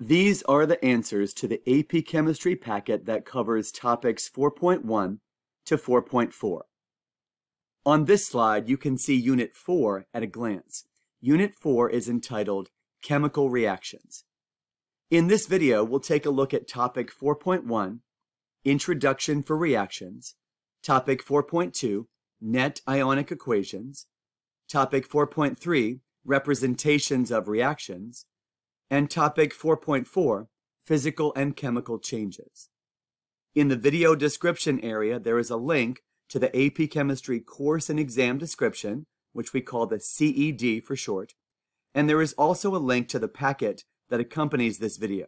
These are the answers to the AP Chemistry packet that covers topics 4.1 to 4.4. On this slide, you can see Unit 4 at a glance. Unit 4 is entitled Chemical Reactions. In this video, we'll take a look at Topic 4.1, Introduction for Reactions, Topic 4.2, Net Ionic Equations, Topic 4.3, Representations of Reactions, and Topic 4.4, Physical and Chemical Changes. In the video description area, there is a link to the AP Chemistry course and exam description, which we call the CED for short, and there is also a link to the packet that accompanies this video.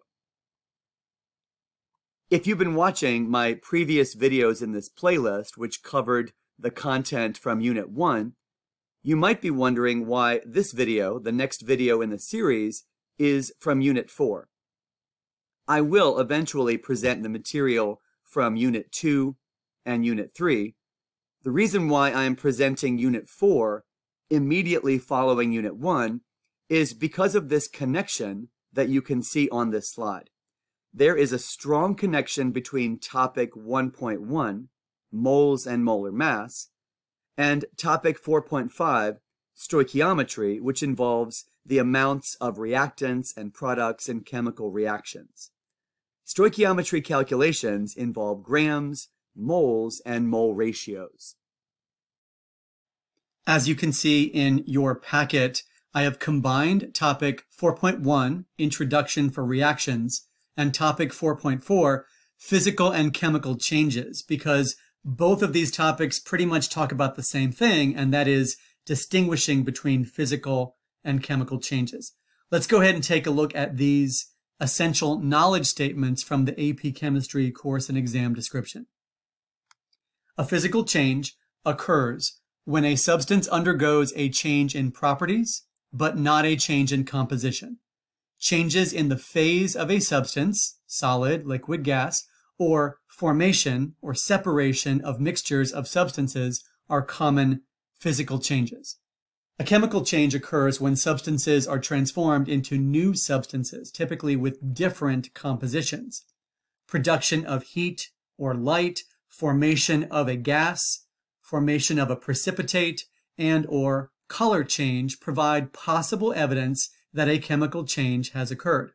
If you've been watching my previous videos in this playlist, which covered the content from Unit 1, you might be wondering why this video, the next video in the series, is from Unit 4. I will eventually present the material from Unit 2 and Unit 3. The reason why I am presenting Unit 4 immediately following Unit 1 is because of this connection that you can see on this slide. There is a strong connection between Topic 1.1, moles and molar mass, and Topic 4.5, stoichiometry, which involves the amounts of reactants and products in chemical reactions. Stoichiometry calculations involve grams, moles, and mole ratios. As you can see in your packet, I have combined Topic 4.1, Introduction for Reactions, and Topic 4.4, Physical and Chemical Changes, because both of these topics pretty much talk about the same thing, and that is distinguishing between physical and chemical changes. Let's go ahead and take a look at these essential knowledge statements from the AP Chemistry course and exam description. A physical change occurs when a substance undergoes a change in properties, but not a change in composition. Changes in the phase of a substance, solid, liquid, gas, or formation or separation of mixtures of substances are common physical changes. A chemical change occurs when substances are transformed into new substances, typically with different compositions. Production of heat or light, formation of a gas, formation of a precipitate, and or color change provide possible evidence that a chemical change has occurred.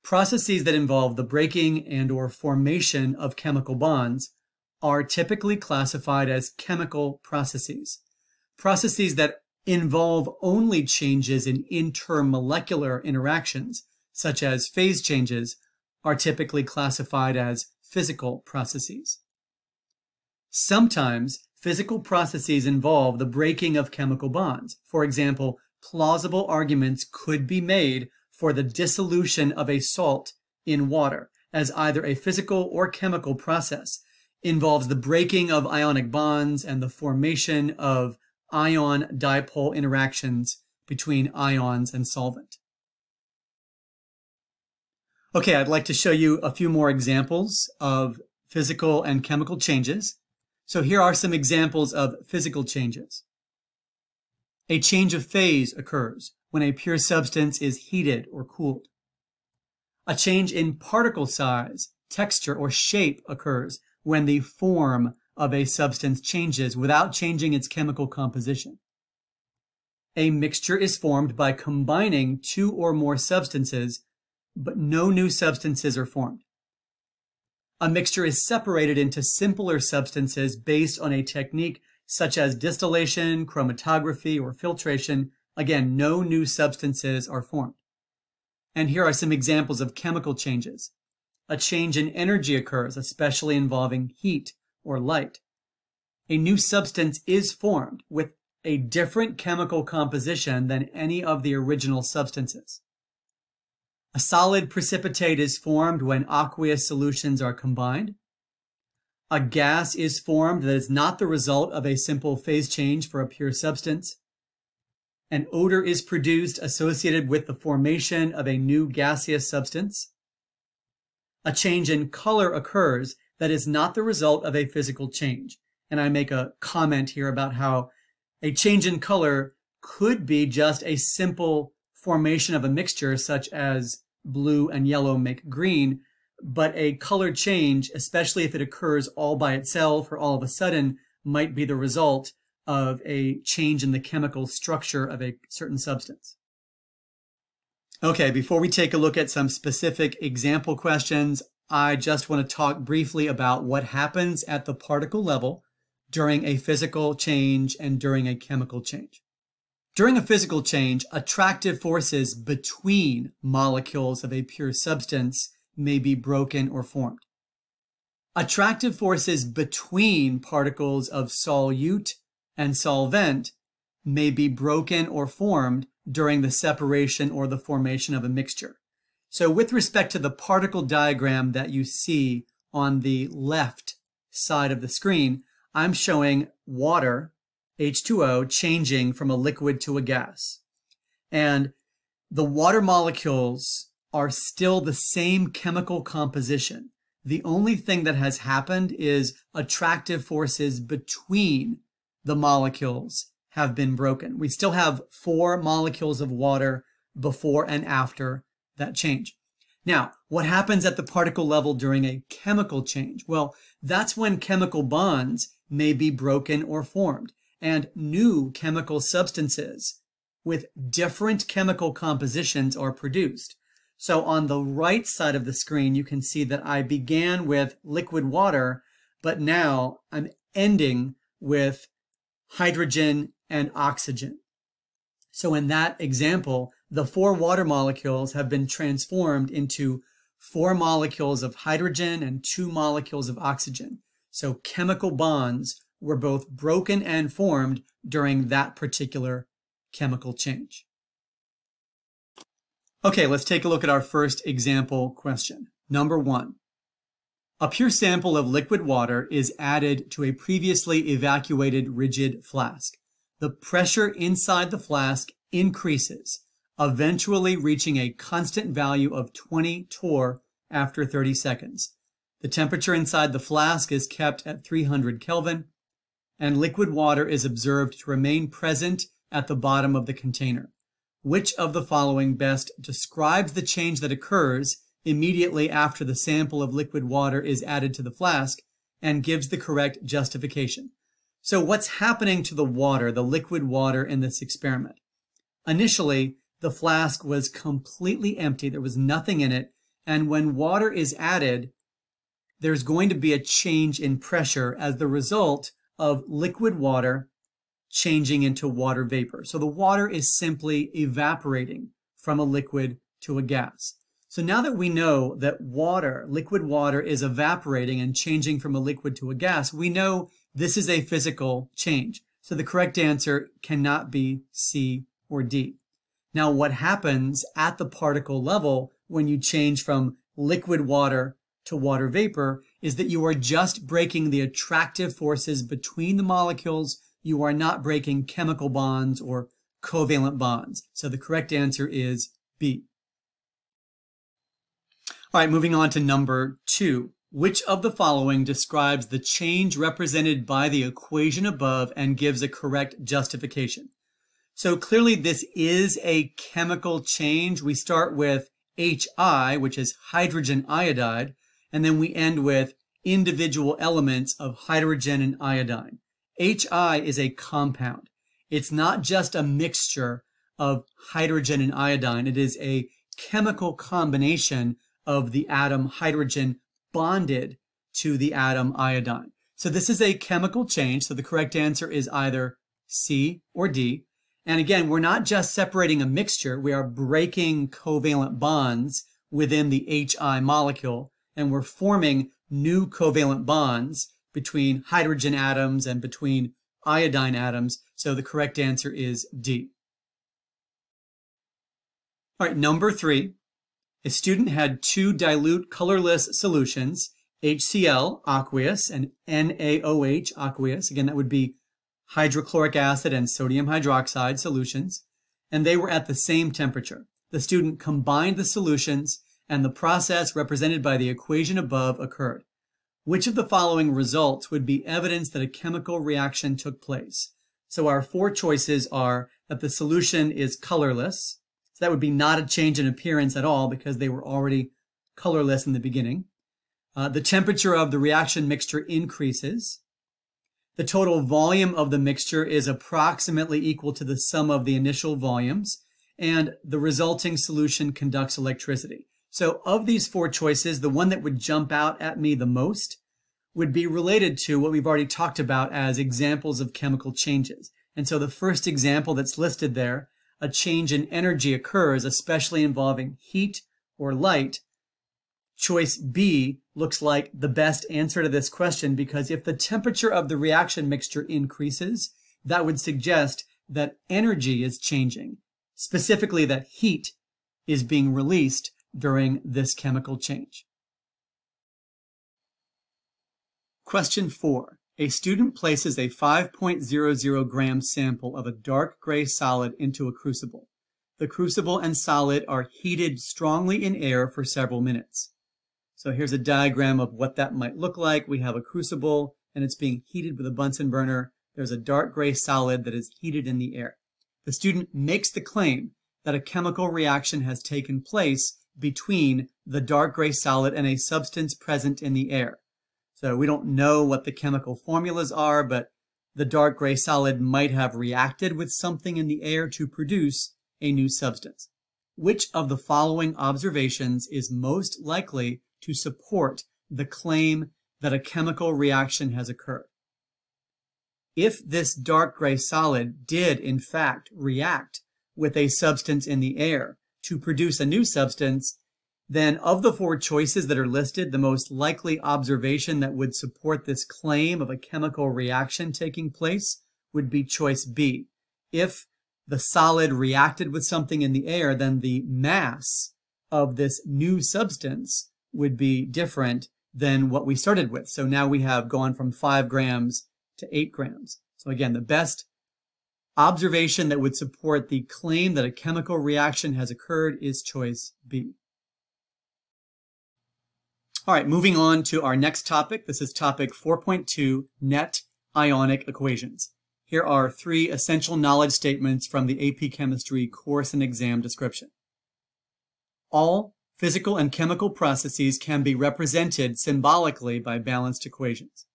Processes that involve the breaking and or formation of chemical bonds are typically classified as chemical processes. Processes that involve only changes in intermolecular interactions, such as phase changes, are typically classified as physical processes. Sometimes, physical processes involve the breaking of chemical bonds. For example, plausible arguments could be made for the dissolution of a salt in water, as either a physical or chemical process involves the breaking of ionic bonds and the formation of ion-dipole interactions between ions and solvent. Okay, I'd like to show you a few more examples of physical and chemical changes. So here are some examples of physical changes. A change of phase occurs when a pure substance is heated or cooled. A change in particle size, texture, or shape occurs when the form of a substance changes without changing its chemical composition. A mixture is formed by combining two or more substances, but no new substances are formed. A mixture is separated into simpler substances based on a technique such as distillation, chromatography, or filtration. Again, no new substances are formed. And here are some examples of chemical changes. A change in energy occurs, especially involving heat or light. A new substance is formed with a different chemical composition than any of the original substances. A solid precipitate is formed when aqueous solutions are combined. A gas is formed that is not the result of a simple phase change for a pure substance. An odor is produced associated with the formation of a new gaseous substance. A change in color occurs that is not the result of a physical change. And I make a comment here about how a change in color could be just a simple formation of a mixture such as blue and yellow make green, but a color change, especially if it occurs all by itself or all of a sudden, might be the result of a change in the chemical structure of a certain substance. Okay, before we take a look at some specific example questions, I just want to talk briefly about what happens at the particle level during a physical change and during a chemical change. During a physical change, attractive forces between molecules of a pure substance may be broken or formed. Attractive forces between particles of solute and solvent may be broken or formed during the separation or the formation of a mixture. So with respect to the particle diagram that you see on the left side of the screen, I'm showing water, H2O, changing from a liquid to a gas. And the water molecules are still the same chemical composition. The only thing that has happened is attractive forces between the molecules have been broken. We still have 4 molecules of water before and after that change. Now, what happens at the particle level during a chemical change? Well, that's when chemical bonds may be broken or formed, and new chemical substances with different chemical compositions are produced. So on the right side of the screen, you can see that I began with liquid water, but now I'm ending with hydrogen and oxygen. So in that example, the 4 water molecules have been transformed into 4 molecules of hydrogen and 2 molecules of oxygen. So chemical bonds were both broken and formed during that particular chemical change. Okay, let's take a look at our first example question. Number 1. A pure sample of liquid water is added to a previously evacuated rigid flask. The pressure inside the flask increases, eventually reaching a constant value of 20 torr after 30 seconds. The temperature inside the flask is kept at 300 Kelvin, and liquid water is observed to remain present at the bottom of the container. Which of the following best describes the change that occurs immediately after the sample of liquid water is added to the flask and gives the correct justification? So what's happening to the water, the liquid water in this experiment? Initially, the flask was completely empty. There was nothing in it. And when water is added, there's going to be a change in pressure as the result of liquid water changing into water vapor. So the water is simply evaporating from a liquid to a gas. So now that we know that water, liquid water, is evaporating and changing from a liquid to a gas, we know this is a physical change. So the correct answer cannot be C or D. Now, what happens at the particle level when you change from liquid water to water vapor is that you are just breaking the attractive forces between the molecules. You are not breaking chemical bonds or covalent bonds. So the correct answer is B. All right, moving on to number 2. Which of the following describes the change represented by the equation above and gives a correct justification? So clearly this is a chemical change. We start with HI, which is hydrogen iodide, and then we end with individual elements of hydrogen and iodine. HI is a compound. It's not just a mixture of hydrogen and iodine. It is a chemical combination of the atom hydrogen bonded to the atom iodine. So this is a chemical change. So the correct answer is either C or D. And again, we're not just separating a mixture. We are breaking covalent bonds within the HI molecule, and we're forming new covalent bonds between hydrogen atoms and between iodine atoms. So the correct answer is D. All right, number 3. A student had 2 dilute colorless solutions, HCl, aqueous, and NaOH, aqueous. Again, that would be hydrochloric acid and sodium hydroxide solutions, and they were at the same temperature. The student combined the solutions, and the process represented by the equation above occurred. Which of the following results would be evidence that a chemical reaction took place? So our 4 choices are that the solution is colorless, So that would be not a change in appearance at all because they were already colorless in the beginning. The temperature of the reaction mixture increases. The total volume of the mixture is approximately equal to the sum of the initial volumes, and the resulting solution conducts electricity. So of these four choices, the one that would jump out at me the most would be related to what we've already talked about as examples of chemical changes. And so the first example that's listed there, a change in energy occurs, especially involving heat or light. Choice B looks like the best answer to this question because if the temperature of the reaction mixture increases, that would suggest that energy is changing, specifically that heat is being released during this chemical change. Question 4. A student places a 5.00 gram sample of a dark gray solid into a crucible. The crucible and solid are heated strongly in air for several minutes. So here's a diagram of what that might look like. We have a crucible and it's being heated with a Bunsen burner. There's a dark gray solid that is heated in the air. The student makes the claim that a chemical reaction has taken place between the dark gray solid and a substance present in the air. So we don't know what the chemical formulas are, but the dark gray solid might have reacted with something in the air to produce a new substance. Which of the following observations is most likely to support the claim that a chemical reaction has occurred? If this dark gray solid did in fact react with a substance in the air to produce a new substance, then of the four choices that are listed, the most likely observation that would support this claim of a chemical reaction taking place would be choice B. If the solid reacted with something in the air, then the mass of this new substance would be different than what we started with. So now we have gone from 5 grams to 8 grams. So again, the best observation that would support the claim that a chemical reaction has occurred is choice B. All right, moving on to our next topic. This is topic 4.2, net ionic equations. Here are 3 essential knowledge statements from the AP Chemistry course and exam description. All physical and chemical processes can be represented symbolically by balanced equations.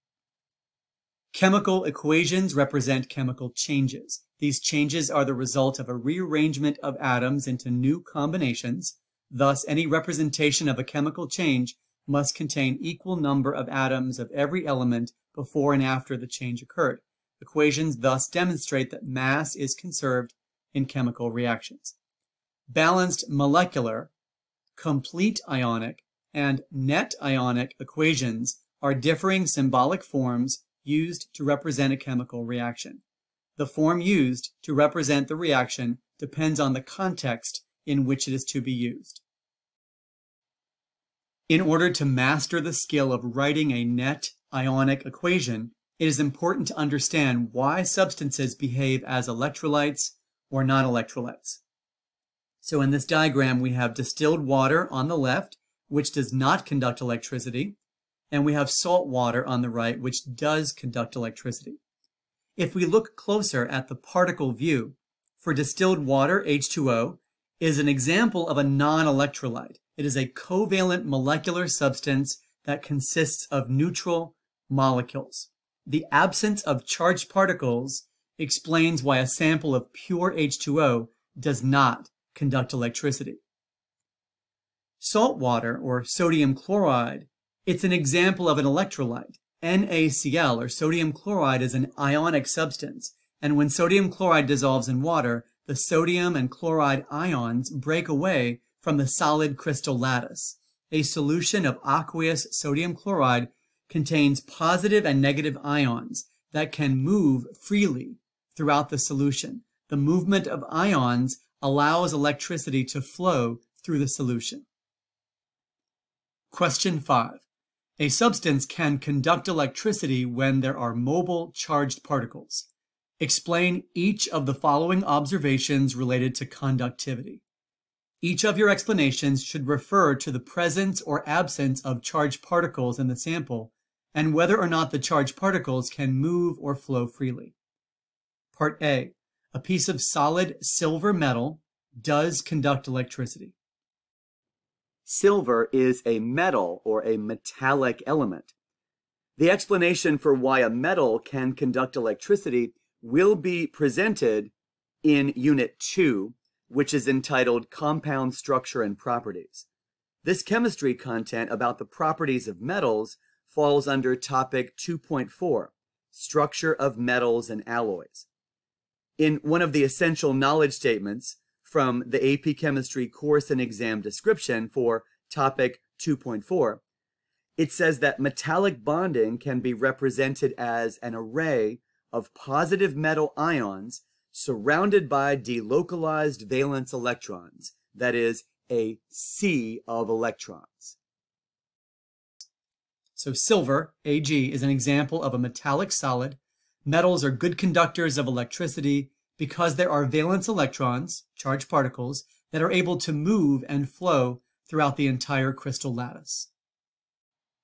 Chemical equations represent chemical changes. These changes are the result of a rearrangement of atoms into new combinations. Thus, any representation of a chemical change must contain equal number of atoms of every element before and after the change occurred. Equations thus demonstrate that mass is conserved in chemical reactions. Balanced molecular, complete ionic, and net ionic equations are differing symbolic forms used to represent a chemical reaction. The form used to represent the reaction depends on the context in which it is to be used. In order to master the skill of writing a net ionic equation, it is important to understand why substances behave as electrolytes or non-electrolytes. So in this diagram, we have distilled water on the left, which does not conduct electricity, and we have salt water on the right, which does conduct electricity. If we look closer at the particle view, for distilled water, H2O, is an example of a non-electrolyte. It is a covalent molecular substance that consists of neutral molecules. The absence of charged particles explains why a sample of pure H2O does not conduct electricity. Salt water, or sodium chloride, it's an example of an electrolyte. NaCl, or sodium chloride, is an ionic substance, and when sodium chloride dissolves in water, the sodium and chloride ions break away from the solid crystal lattice. A solution of aqueous sodium chloride contains positive and negative ions that can move freely throughout the solution. The movement of ions allows electricity to flow through the solution. Question 5. A substance can conduct electricity when there are mobile charged particles. Explain each of the following observations related to conductivity. Each of your explanations should refer to the presence or absence of charged particles in the sample and whether or not the charged particles can move or flow freely. Part A. A piece of solid silver metal does conduct electricity? Silver is a metal or a metallic element. The explanation for why a metal can conduct electricity will be presented in Unit 2, which is entitled Compound Structure and Properties. This chemistry content about the properties of metals falls under topic 2.4, Structure of Metals and Alloys. In one of the essential knowledge statements from the AP Chemistry course and exam description for topic 2.4, it says that metallic bonding can be represented as an array of positive metal ions surrounded by delocalized valence electrons, that is, a sea of electrons. So silver, Ag, is an example of a metallic solid. Metals are good conductors of electricity because there are valence electrons, charged particles, that are able to move and flow throughout the entire crystal lattice.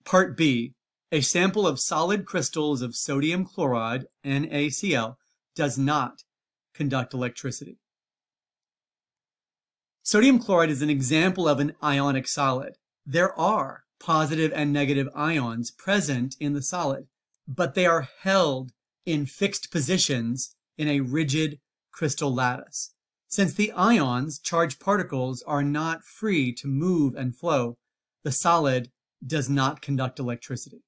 Part B, a sample of solid crystals of sodium chloride, NaCl, does not conduct electricity. Sodium chloride is an example of an ionic solid. There are positive and negative ions present in the solid, but they are held in fixed positions in a rigid crystal lattice. Since the ions, charged particles, are not free to move and flow, the solid does not conduct electricity.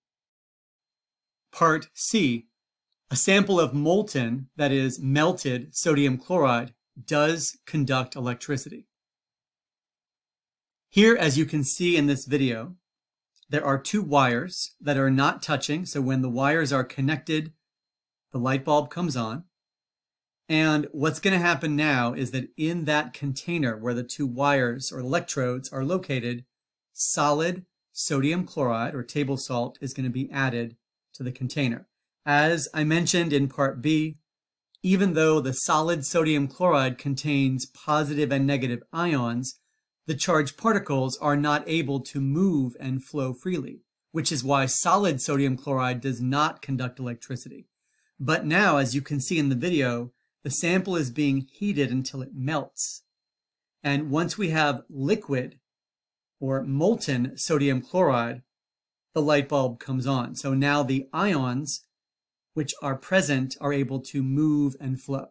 Part C, a sample of molten, that is, melted sodium chloride does conduct electricity. Here, as you can see in this video, there are two wires that are not touching, so when the wires are connected, the light bulb comes on. And what's going to happen now is that in that container where the two wires or electrodes are located, solid sodium chloride or table salt is going to be added to the container. As I mentioned in Part B, even though the solid sodium chloride contains positive and negative ions, the charged particles are not able to move and flow freely, which is why solid sodium chloride does not conduct electricity. But now, as you can see in the video, the sample is being heated until it melts. And once we have liquid or molten sodium chloride, the light bulb comes on. So now the ions which are present are able to move and flow.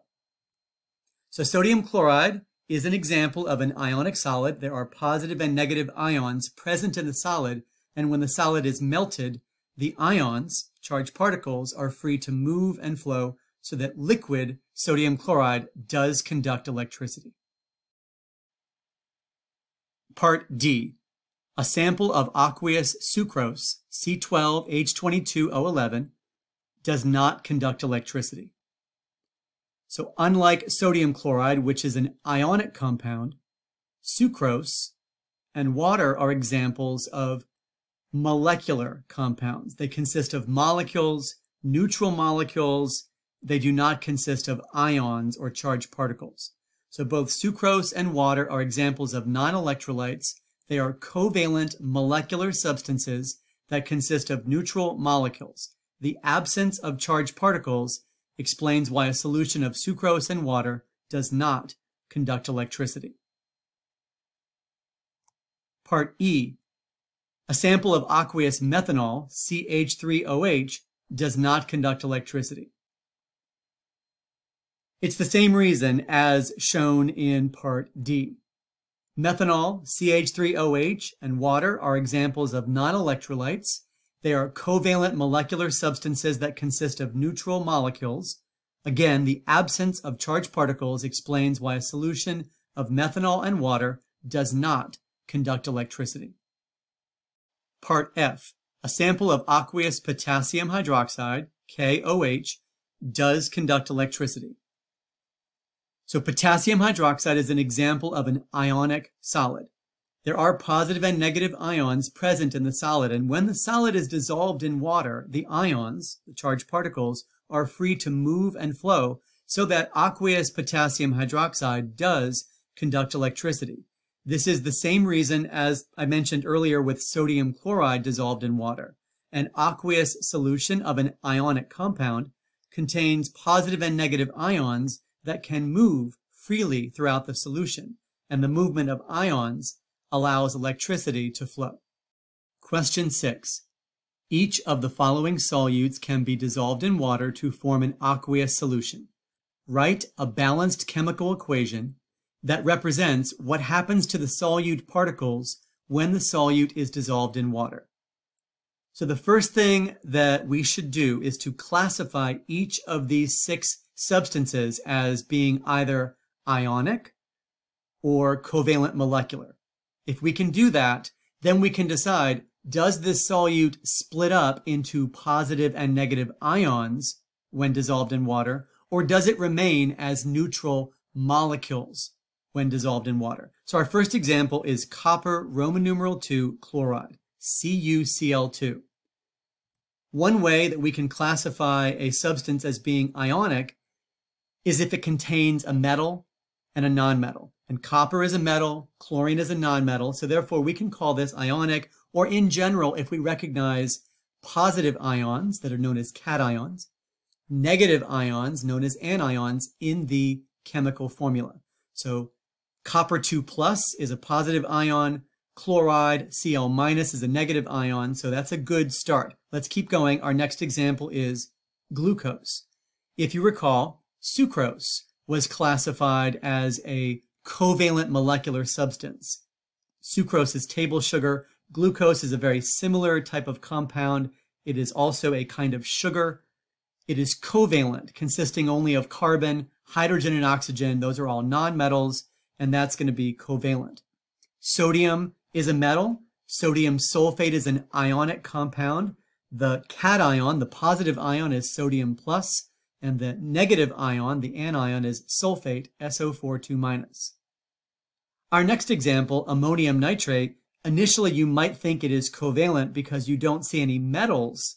So sodium chloride is an example of an ionic solid. There are positive and negative ions present in the solid, and when the solid is melted, the ions, charged particles, are free to move and flow so that liquid sodium chloride does conduct electricity. Part D, a sample of aqueous sucrose, C12H22O11, does not conduct electricity. So unlike sodium chloride, which is an ionic compound, sucrose and water are examples of molecular compounds. They consist of molecules, neutral molecules. They do not consist of ions or charged particles. So both sucrose and water are examples of non-electrolytes. They are covalent molecular substances that consist of neutral molecules. The absence of charged particles explains why a solution of sucrose and water does not conduct electricity. Part E, a sample of aqueous methanol, CH3OH, does not conduct electricity. It's the same reason as shown in Part D. Methanol, CH3OH, and water are examples of non-electrolytes. They are covalent molecular substances that consist of neutral molecules. Again, the absence of charged particles explains why a solution of methanol and water does not conduct electricity. Part F, a sample of aqueous potassium hydroxide, KOH, does conduct electricity. So potassium hydroxide is an example of an ionic solid. There are positive and negative ions present in the solid, and when the solid is dissolved in water, the ions, the charged particles, are free to move and flow so that aqueous potassium hydroxide does conduct electricity. This is the same reason as I mentioned earlier with sodium chloride dissolved in water. An aqueous solution of an ionic compound contains positive and negative ions that can move freely throughout the solution, and the movement of ions allows electricity to flow. Question 6. Each of the following solutes can be dissolved in water to form an aqueous solution. Write a balanced chemical equation that represents what happens to the solute particles when the solute is dissolved in water. So the first thing that we should do is to classify each of these 6 substances as being either ionic or covalent molecular. If we can do that, then we can decide, does this solute split up into positive and negative ions when dissolved in water, or does it remain as neutral molecules when dissolved in water? So our first example is copper Roman numeral 2 chloride, CuCl2. One way that we can classify a substance as being ionic is if it contains a metal and a nonmetal. And copper is a metal, chlorine is a nonmetal, so therefore we can call this ionic, or in general, if we recognize positive ions that are known as cations, negative ions known as anions in the chemical formula. So copper 2 plus is a positive ion, chloride, Cl minus is a negative ion, so that's a good start. Let's keep going. Our next example is glucose. If you recall, sucrose was classified as a covalent molecular substance. Sucrose is table sugar. Glucose is a very similar type of compound. It is also a kind of sugar. It is covalent, consisting only of carbon, hydrogen, and oxygen. Those are all nonmetals, and that's going to be covalent. Sodium is a metal. Sodium sulfate is an ionic compound. The cation, the positive ion, is sodium plus, and the negative ion, the anion, is sulfate, SO4 2-. Our next example, ammonium nitrate, initially you might think it is covalent because you don't see any metals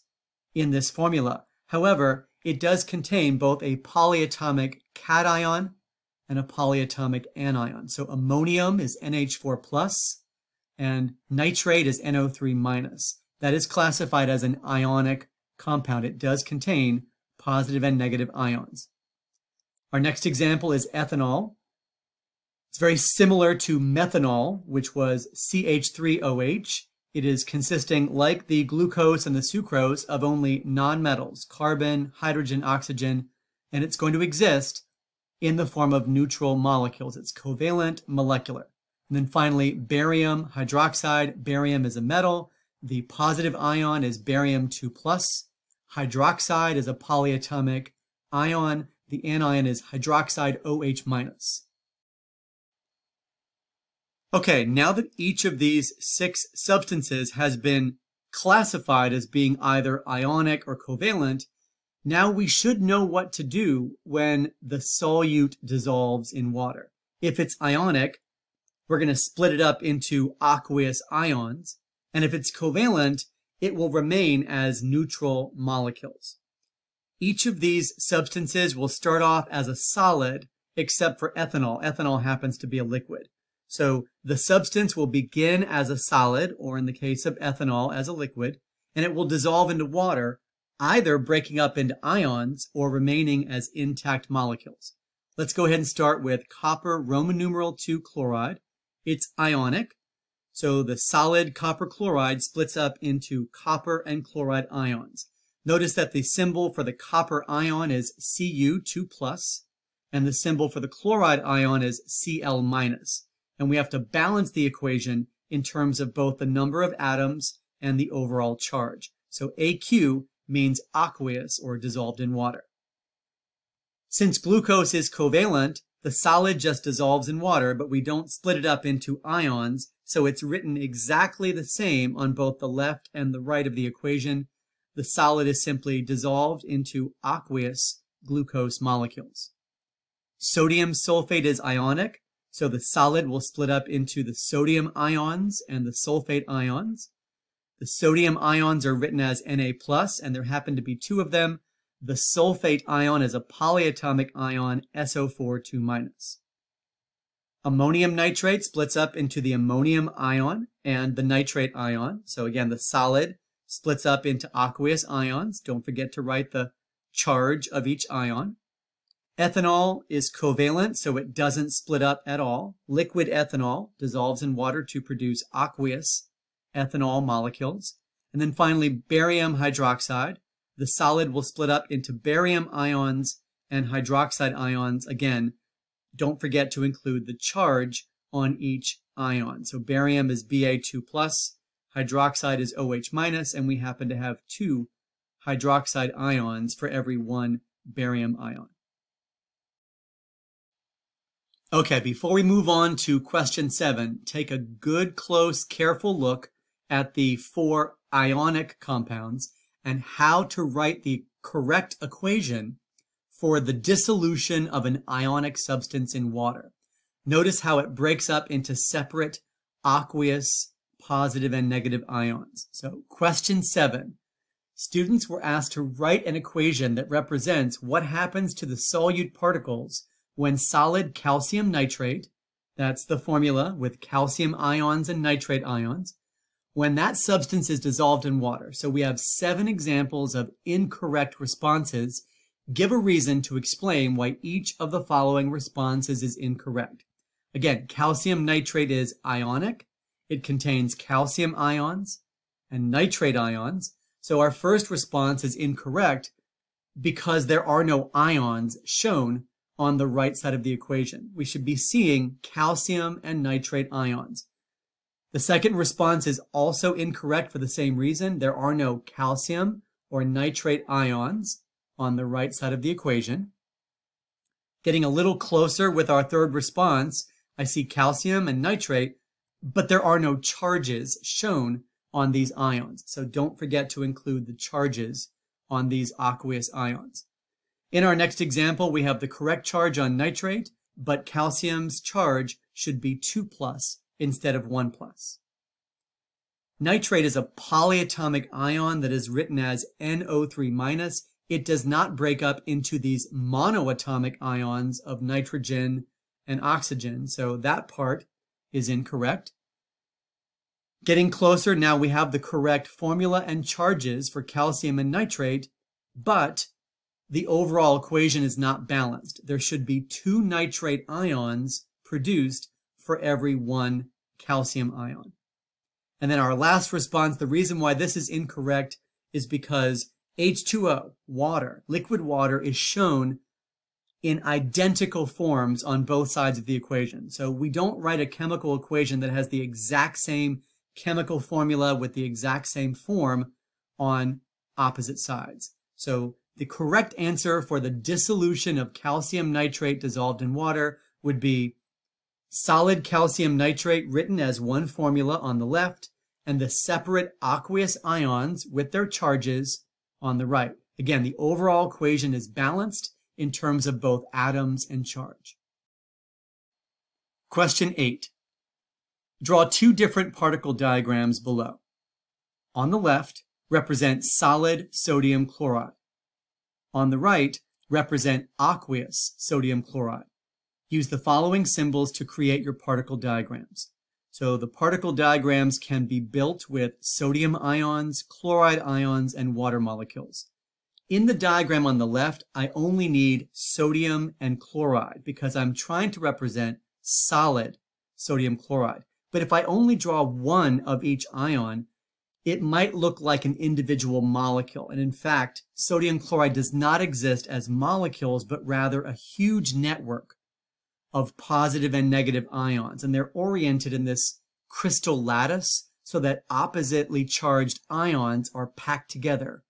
in this formula. However, it does contain both a polyatomic cation and a polyatomic anion. So ammonium is NH4 plus and nitrate is NO3 minus. That is classified as an ionic compound. It does contain positive and negative ions. Our next example is ethanol. It's very similar to methanol, which was CH3OH. It is consisting, like the glucose and the sucrose, of only nonmetals, carbon, hydrogen, oxygen, and it's going to exist in the form of neutral molecules. It's covalent molecular. And then finally, barium hydroxide. Barium is a metal. The positive ion is barium 2 plus. Hydroxide is a polyatomic ion. The anion is hydroxide OH minus. Okay, now that each of these 6 substances has been classified as being either ionic or covalent, now we should know what to do when the solute dissolves in water. If it's ionic, we're going to split it up into aqueous ions, and if it's covalent, it will remain as neutral molecules. Each of these substances will start off as a solid, except for ethanol. Ethanol happens to be a liquid. So the substance will begin as a solid, or in the case of ethanol, as a liquid, and it will dissolve into water, either breaking up into ions or remaining as intact molecules. Let's go ahead and start with copper Roman numeral 2 chloride. It's ionic. So the solid copper chloride splits up into copper and chloride ions. Notice that the symbol for the copper ion is Cu2+, and the symbol for the chloride ion is Cl-. And we have to balance the equation in terms of both the number of atoms and the overall charge. So AQ means aqueous, or dissolved in water. Since glucose is covalent, the solid just dissolves in water, but we don't split it up into ions, so it's written exactly the same on both the left and the right of the equation. The solid is simply dissolved into aqueous glucose molecules. Sodium sulfate is ionic, so the solid will split up into the sodium ions and the sulfate ions. The sodium ions are written as Na+, and there happen to be 2 of them. The sulfate ion is a polyatomic ion, SO4 2-. Ammonium nitrate splits up into the ammonium ion and the nitrate ion. So again, the solid splits up into aqueous ions. Don't forget to write the charge of each ion. Ethanol is covalent, so it doesn't split up at all. Liquid ethanol dissolves in water to produce aqueous ethanol molecules. And then finally, barium hydroxide. The solid will split up into barium ions and hydroxide ions. Again, don't forget to include the charge on each ion. So barium is Ba2+, hydroxide is OH-, and we happen to have 2 hydroxide ions for every 1 barium ion. Okay, before we move on to question 7, take a good, close, careful look at the 4 ionic compounds and how to write the correct equation for the dissolution of an ionic substance in water. Notice how it breaks up into separate aqueous positive and negative ions. So question 7, students were asked to write an equation that represents what happens to the solute particles when solid calcium nitrate, that's the formula with calcium ions and nitrate ions, when that substance is dissolved in water. So we have 7 examples of incorrect responses. Give a reason to explain why each of the following responses is incorrect. Again, calcium nitrate is ionic. It contains calcium ions and nitrate ions. So our first response is incorrect because there are no ions shown on the right side of the equation. We should be seeing calcium and nitrate ions. The second response is also incorrect for the same reason. There are no calcium or nitrate ions on the right side of the equation. Getting a little closer with our third response, I see calcium and nitrate, but there are no charges shown on these ions. So don't forget to include the charges on these aqueous ions. In our next example, we have the correct charge on nitrate, but calcium's charge should be 2+ instead of 1+. Nitrate is a polyatomic ion that is written as NO3-. It does not break up into these monoatomic ions of nitrogen and oxygen, so that part is incorrect. Getting closer, now we have the correct formula and charges for calcium and nitrate, but the overall equation is not balanced. There should be 2 nitrate ions produced for every 1 calcium ion. And then our last response, the reason why this is incorrect is because H2O, water, liquid water, is shown in identical forms on both sides of the equation. So we don't write a chemical equation that has the exact same chemical formula with the exact same form on opposite sides. So the correct answer for the dissolution of calcium nitrate dissolved in water would be solid calcium nitrate written as one formula on the left and the separate aqueous ions with their charges on the right. Again, the overall equation is balanced in terms of both atoms and charge. Question 8. Draw 2 different particle diagrams below. On the left, represent solid sodium chloride. On the right, represent aqueous sodium chloride. Use the following symbols to create your particle diagrams. So the particle diagrams can be built with sodium ions, chloride ions, and water molecules. In the diagram on the left, I only need sodium and chloride because I'm trying to represent solid sodium chloride. But if I only draw one of each ion, it might look like an individual molecule. And in fact, sodium chloride does not exist as molecules, but rather a huge network of positive and negative ions. And they're oriented in this crystal lattice so that oppositely charged ions are packed together.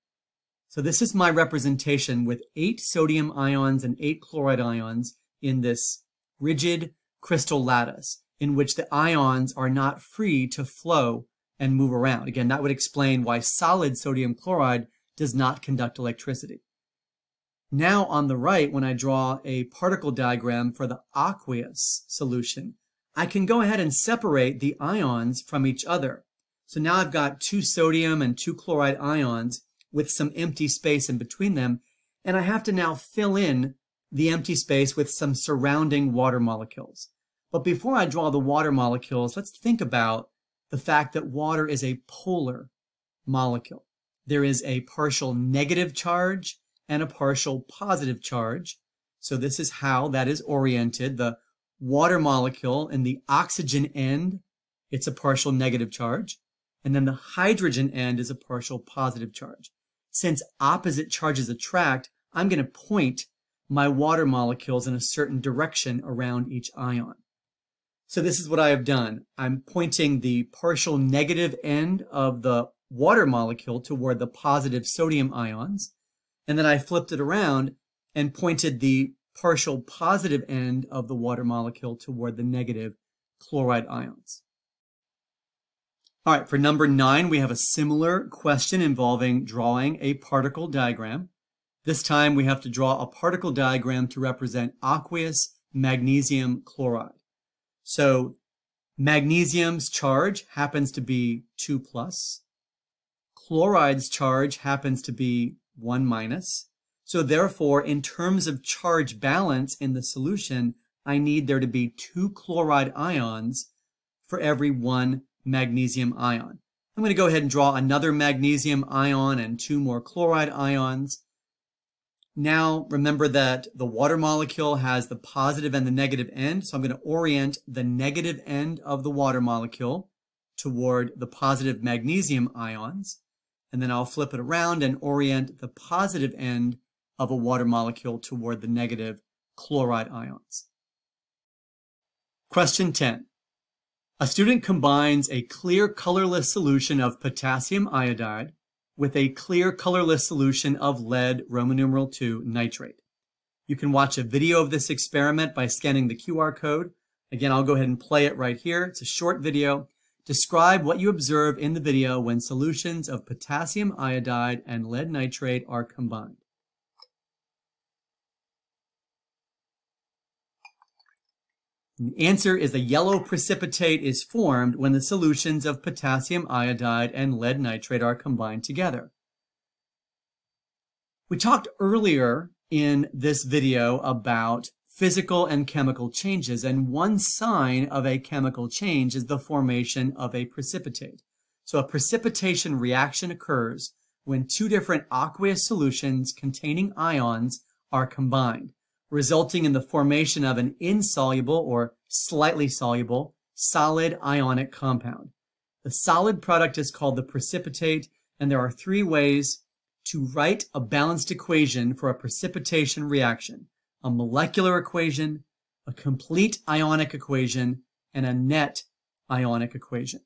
So this is my representation with 8 sodium ions and 8 chloride ions in this rigid crystal lattice in which the ions are not free to flow and move around. Again, that would explain why solid sodium chloride does not conduct electricity. Now on the right, when I draw a particle diagram for the aqueous solution, I can go ahead and separate the ions from each other. So now I've got 2 sodium and 2 chloride ions with some empty space in between them, and I have to now fill in the empty space with some surrounding water molecules. But before I draw the water molecules, let's think about the fact that water is a polar molecule. There is a partial negative charge and a partial positive charge. So this is how that is oriented. The water molecule in the oxygen end, it's a partial negative charge. And then the hydrogen end is a partial positive charge. Since opposite charges attract, I'm going to point my water molecules in a certain direction around each ion. So this is what I have done. I'm pointing the partial negative end of the water molecule toward the positive sodium ions. And then I flipped it around and pointed the partial positive end of the water molecule toward the negative chloride ions. All right, for number 9, we have a similar question involving drawing a particle diagram. This time we have to draw a particle diagram to represent aqueous magnesium chloride. So magnesium's charge happens to be 2+. Chloride's charge happens to be 1-. So therefore, in terms of charge balance in the solution, I need there to be 2 chloride ions for every 1 magnesium ion. I'm going to go ahead and draw another magnesium ion and 2 more chloride ions. Now, remember that the water molecule has the positive and the negative end, so I'm going to orient the negative end of the water molecule toward the positive magnesium ions, and then I'll flip it around and orient the positive end of a water molecule toward the negative chloride ions. Question 10. A student combines a clear colorless solution of potassium iodide with a clear colorless solution of lead Roman numeral II nitrate. You can watch a video of this experiment by scanning the QR code. Again, I'll go ahead and play it right here. It's a short video. Describe what you observe in the video when solutions of potassium iodide and lead nitrate are combined. And the answer is a yellow precipitate is formed when the solutions of potassium iodide and lead nitrate are combined together. We talked earlier in this video about physical and chemical changes, and one sign of a chemical change is the formation of a precipitate. So a precipitation reaction occurs when 2 different aqueous solutions containing ions are combined, resulting in the formation of an insoluble or slightly soluble solid ionic compound. The solid product is called the precipitate, and there are 3 ways to write a balanced equation for a precipitation reaction: a molecular equation, a complete ionic equation, and a net ionic equation.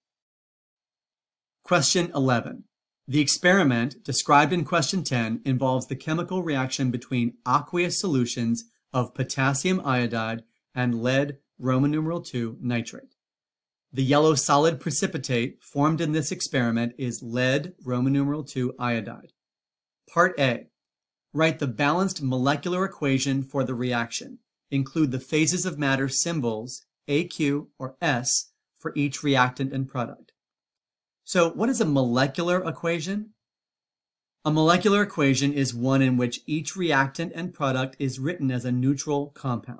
Question 11. The experiment described in question 10 involves the chemical reaction between aqueous solutions of potassium iodide and lead Roman numeral II nitrate. The yellow solid precipitate formed in this experiment is lead Roman numeral II iodide. Part A. Write the balanced molecular equation for the reaction. Include the phases of matter symbols AQ or S for each reactant and product. So what is a molecular equation? A molecular equation is one in which each reactant and product is written as a neutral compound.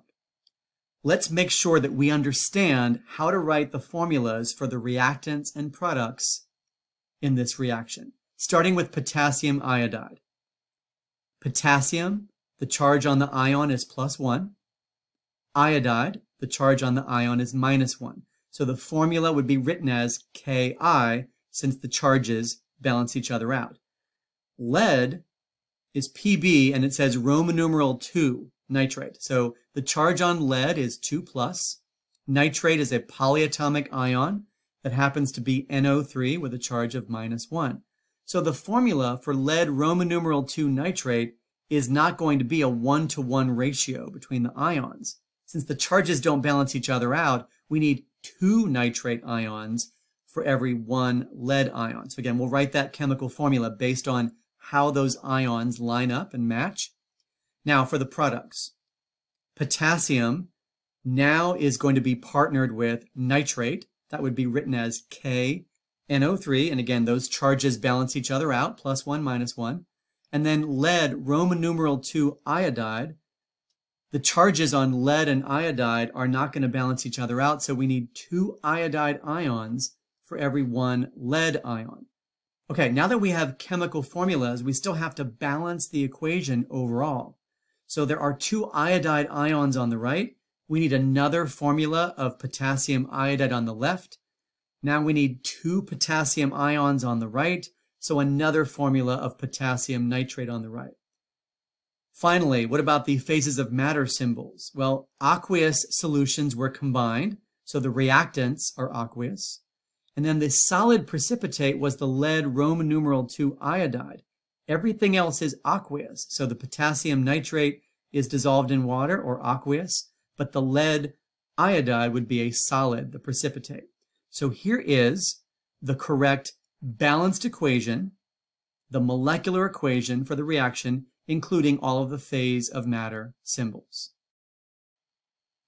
Let's make sure that we understand how to write the formulas for the reactants and products in this reaction, starting with potassium iodide. Potassium, the charge on the ion is +1. Iodide, the charge on the ion is -1. So the formula would be written as Ki, since the charges balance each other out. Lead is Pb, and it says Roman numeral II nitrate. So the charge on lead is 2+. Nitrate is a polyatomic ion that happens to be NO3 with a charge of -1. So the formula for lead Roman numeral II nitrate is not going to be a 1-to-1 ratio between the ions. Since the charges don't balance each other out, we need 2 nitrate ions for every 1 lead ion. So again, we'll write that chemical formula based on how those ions line up and match. Now for the products. Potassium now is going to be partnered with nitrate. That would be written as KNO3. And again, those charges balance each other out, +1, -1. And then lead, Roman numeral II iodide. The charges on lead and iodide are not going to balance each other out, so we need 2 iodide ions for every 1 lead ion. Okay, now that we have chemical formulas, we still have to balance the equation overall. So there are two iodide ions on the right. We need another formula of potassium iodide on the left. Now we need two potassium ions on the right, so another formula of potassium nitrate on the right. Finally, what about the phases of matter symbols? Well, aqueous solutions were combined, so the reactants are aqueous. And then the solid precipitate was the lead Roman numeral II iodide. Everything else is aqueous, so the potassium nitrate is dissolved in water or aqueous, but the lead iodide would be a solid, the precipitate. So here is the correct balanced equation, the molecular equation for the reaction, including all of the phase of matter symbols.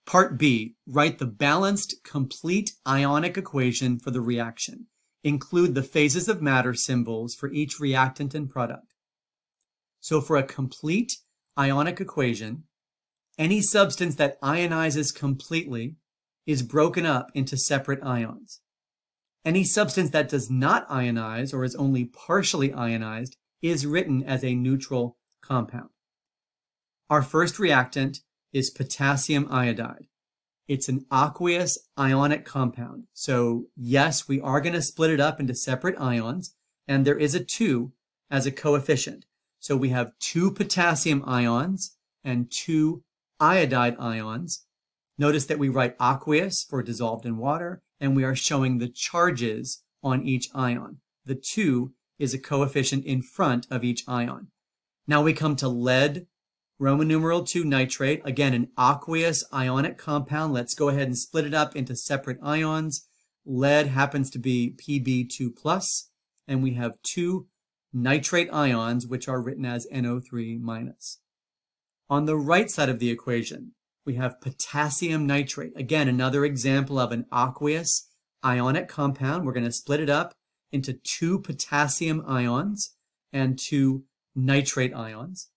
Part B, write the balanced complete ionic equation for the reaction. Include the phases of matter symbols for each reactant and product. So for a complete ionic equation, any substance that ionizes completely is broken up into separate ions. Any substance that does not ionize or is only partially ionized is written as a neutral compound. Our first reactant is potassium iodide. It's an aqueous ionic compound. So yes, we are going to split it up into separate ions, and there is a 2 as a coefficient. So we have 2 potassium ions and 2 iodide ions. Notice that we write aqueous for dissolved in water, and we are showing the charges on each ion. The 2 is a coefficient in front of each ion. Now we come to lead Roman numeral II nitrate, again an aqueous ionic compound. Let's go ahead and split it up into separate ions. Lead happens to be Pb2+, and we have 2 nitrate ions, which are written as NO3-. On the right side of the equation, we have potassium nitrate. Again, another example of an aqueous ionic compound. We're going to split it up into 2 potassium ions and 2 nitrate ions.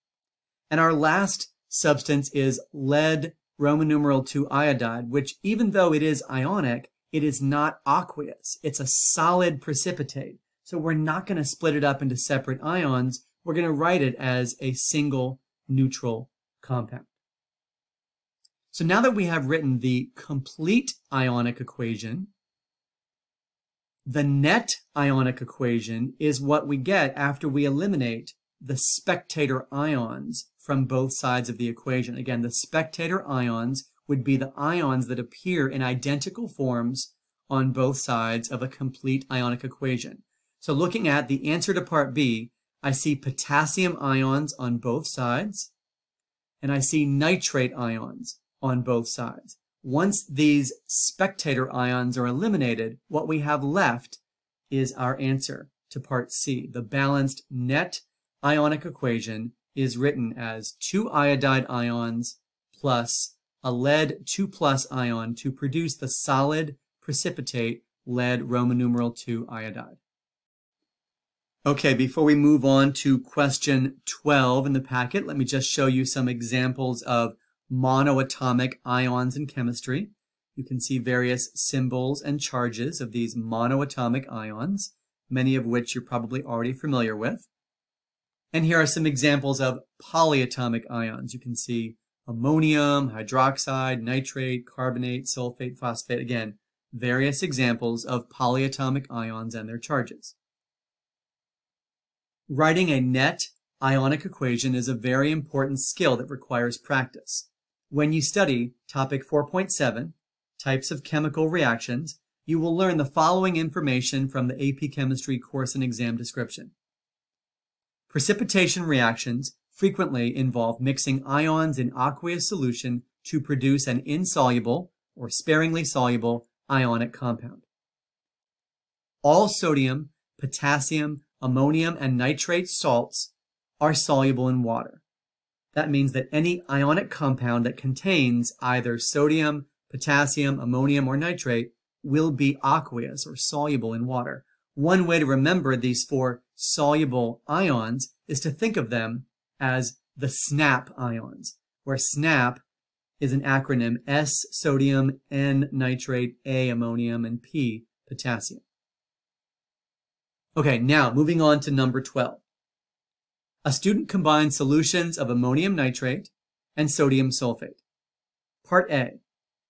And our last substance is lead Roman numeral II iodide, which even though it is ionic, it is not aqueous. It's a solid precipitate. So we're not going to split it up into separate ions. We're going to write it as a single neutral compound. So now that we have written the complete ionic equation, the net ionic equation is what we get after we eliminate the spectator ions from both sides of the equation. Again, the spectator ions would be the ions that appear in identical forms on both sides of a complete ionic equation. So looking at the answer to part B, I see potassium ions on both sides, and I see nitrate ions on both sides. Once these spectator ions are eliminated, what we have left is our answer to part C. The balanced net ionic equation is written as 2 iodide ions plus a lead 2+ ion to produce the solid precipitate lead Roman numeral II iodide. Okay, before we move on to question 12 in the packet, let me just show you some examples of monoatomic ions in chemistry. You can see various symbols and charges of these monoatomic ions, many of which you're probably already familiar with. And here are some examples of polyatomic ions. You can see ammonium, hydroxide, nitrate, carbonate, sulfate, phosphate. Again, various examples of polyatomic ions and their charges. Writing a net ionic equation is a very important skill that requires practice. When you study topic 4.7, types of chemical reactions, you will learn the following information from the AP Chemistry course and exam description. Precipitation reactions frequently involve mixing ions in aqueous solution to produce an insoluble or sparingly soluble ionic compound. All sodium, potassium, ammonium, and nitrate salts are soluble in water. That means that any ionic compound that contains either sodium, potassium, ammonium, or nitrate will be aqueous or soluble in water. One way to remember these 4 soluble ions is to think of them as the SNAP ions, where SNAP is an acronym: S sodium, N nitrate, A ammonium, and P potassium. Okay, now moving on to number 12. A student combines solutions of ammonium nitrate and sodium sulfate. Part A.